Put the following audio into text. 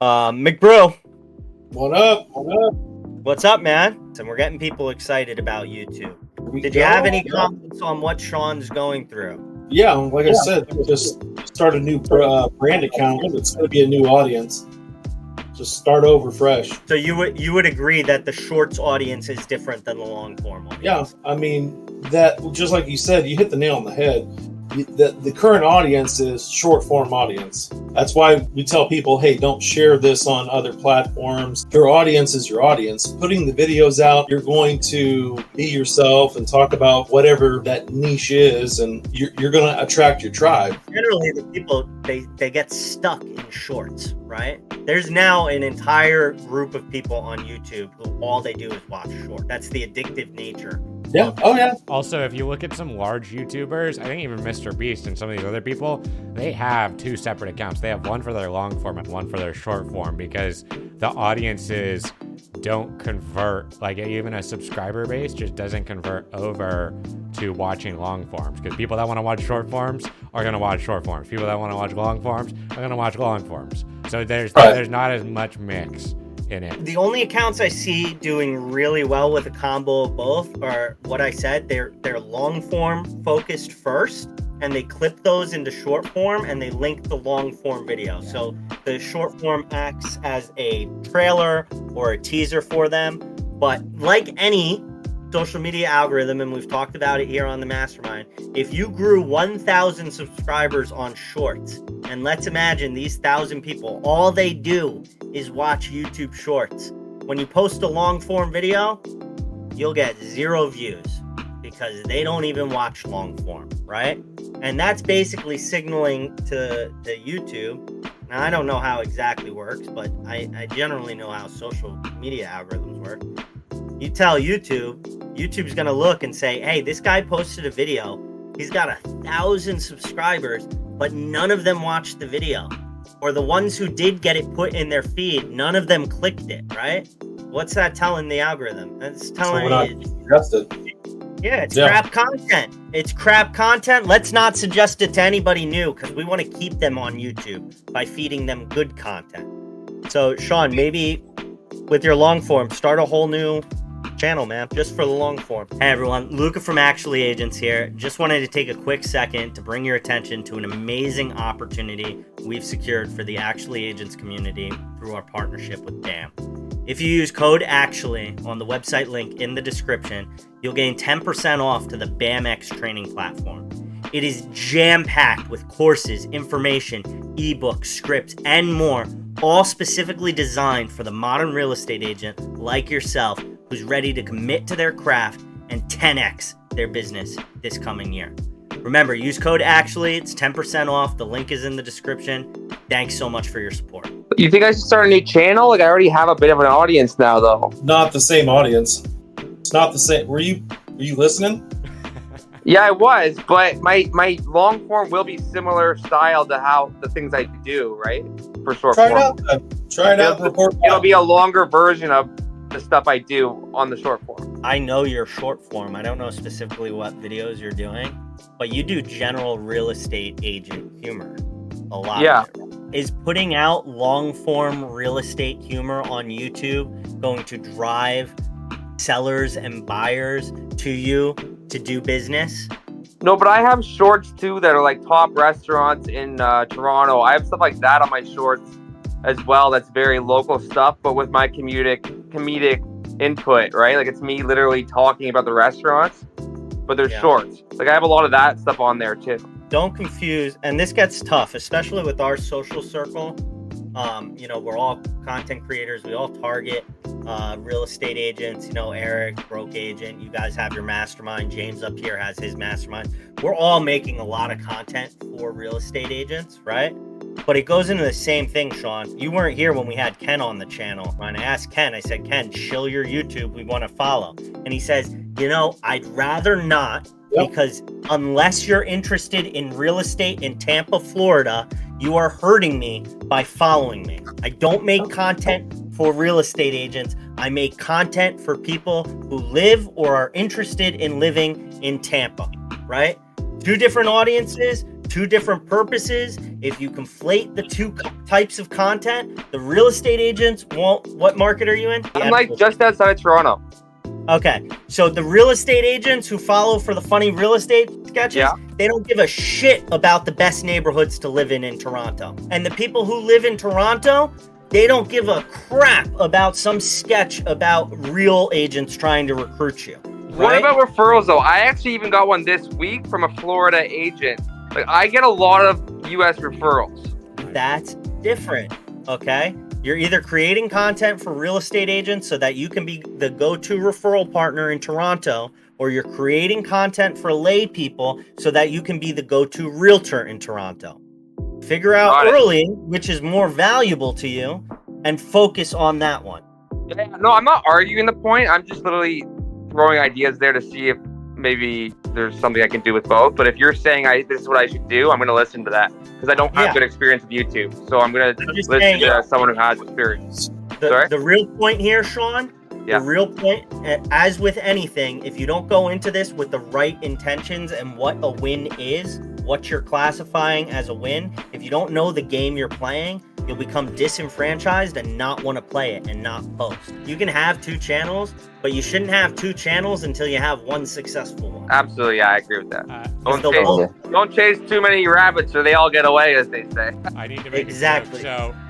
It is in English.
McBrew, What up? What up? what's up, man? And we're getting people excited about YouTube. Did you have any comments on what Sean's going through? Yeah, like I said, just start a new brand account. It's going to be a new audience. Just start over fresh. So you would agree that the shorts audience is different than the long form audience? Yeah, I mean, that just like you said, you hit the nail on the head. The current audience is short form audience. That's why we tell people, hey, don't share this on other platforms. Your audience is your audience. Putting the videos out, you're going to be yourself and talk about whatever that niche is, and you're going to attract your tribe. Generally, the people, they get stuck in shorts, right? There's now an entire group of people on YouTube who all they do is watch short. That's the addictive nature. Yeah. Oh, yeah. Also, if you look at some large YouTubers, I think even Mr. Beast and some of these other people, they have two separate accounts. They have one for their long form and one for their short form because the audiences don't convert. Like even a subscriber base just doesn't convert over to watching long forms because people that want to watch short forms are going to watch short forms. People that want to watch long forms are going to watch long forms. So there's not as much mix in it. The only accounts I see doing really well with a combo of both are what I said. They're long form focused first, and they clip those into short form and they link the long form video. So the short form acts as a trailer or a teaser for them. But like any social media algorithm, and we've talked about it here on the Mastermind, if you grew 1,000 subscribers on shorts, and let's imagine these 1,000 people, all they do is watch YouTube shorts. When you post a long form video, you'll get 0 views because they don't even watch long form, right? And that's basically signaling to YouTube. Now, I don't know how it exactly works, but I generally know how social media algorithms work. You tell YouTube's gonna look and say, hey, this guy posted a video. He's got 1,000 subscribers, but none of them watched the video. Or the ones who did get it put in their feed, none of them clicked it, right? What's that telling the algorithm? That's telling it's crap content. It's crap content. Let's not suggest it to anybody new because we want to keep them on YouTube by feeding them good content. So, Sean, maybe with your long form, start a whole new channel, man, just for the long form. Hey everyone, Luca from Actually Agents here. Just wanted to take a quick second to bring your attention to an amazing opportunity we've secured for the Actually Agents community through our partnership with BAM. If you use code ACTUALLY on the website link in the description, you'll gain 10% off to the BAMX training platform. It is jam-packed with courses, information, ebooks, scripts, and more, all specifically designed for the modern real estate agent like yourself who's ready to commit to their craft and 10x their business this coming year. Remember, use code ACTUALLY. It's 10% off. The link is in the description. Thanks so much for your support. You think I should start a new channel? Like, I already have a bit of an audience now, though. Not the same audience. It's not the same. Were you listening? Yeah, I was, but my long form will be similar style to how the things I do, right? For short form. Try it out. Report. It'll be a longer version of the stuff I do on the short form. I know your short form. I don't know specifically what videos you're doing, but you do general real estate agent humor a lot. Yeah. Is putting out long form real estate humor on YouTube going to drive sellers and buyers to you to do business? No, but I have shorts too that are like top restaurants in Toronto. I have stuff like that on my shorts as well. That's very local stuff, but with my comedic input, right? Like it's me literally talking about the restaurants, but they're shorts. Like I have a lot of that stuff on there too. Don't confuse, and this gets tough, especially with our social circle. We're all content creators. We all target real estate agents. Eric, broke agent. You guys have your mastermind. James up here has his mastermind. We're all making a lot of content for real estate agents, right? But it goes into the same thing, Sean. You weren't here when we had Ken on the channel. When I asked Ken, I said, Ken, chill your YouTube. We want to follow. And he says, I'd rather not. Yep. Because unless you're interested in real estate in Tampa, Florida, you are hurting me by following me. I don't make content for real estate agents. I make content for people who live or are interested in living in Tampa, right? Two different audiences, two different purposes. If you conflate the two types of content, the real estate agents won't. What market are you in? I'm like just outside of Toronto. Okay, so the real estate agents who follow for the funny real estate sketches, they don't give a shit about the best neighborhoods to live in Toronto. And the people who live in Toronto, they don't give a crap about some sketch about real agents trying to recruit you. What about referrals though? I actually even got one this week from a Florida agent. Like I get a lot of US referrals. That's different, okay? You're either creating content for real estate agents so that you can be the go-to referral partner in Toronto, or you're creating content for lay people so that you can be the go-to realtor in Toronto. Figure out early which is more valuable to you and focus on that one. Yeah, no, I'm not arguing the point. I'm just literally throwing ideas there to see if maybe there's something I can do with both. But if you're saying this is what I should do, I'm going to listen to that because I don't have good experience with YouTube. So I'm going to listen to someone who has experience. The real point here, Sean, the real point, as with anything, if you don't go into this with the right intentions and what a win is, what you're classifying as a win, if you don't know the game you're playing, you'll become disenfranchised and not want to play it and not post. You can have two channels, but you shouldn't have two channels until you have one successful one. Absolutely, yeah, I agree with that. Don't chase too many rabbits or they all get away, as they say. I need to make exactly. a joke. So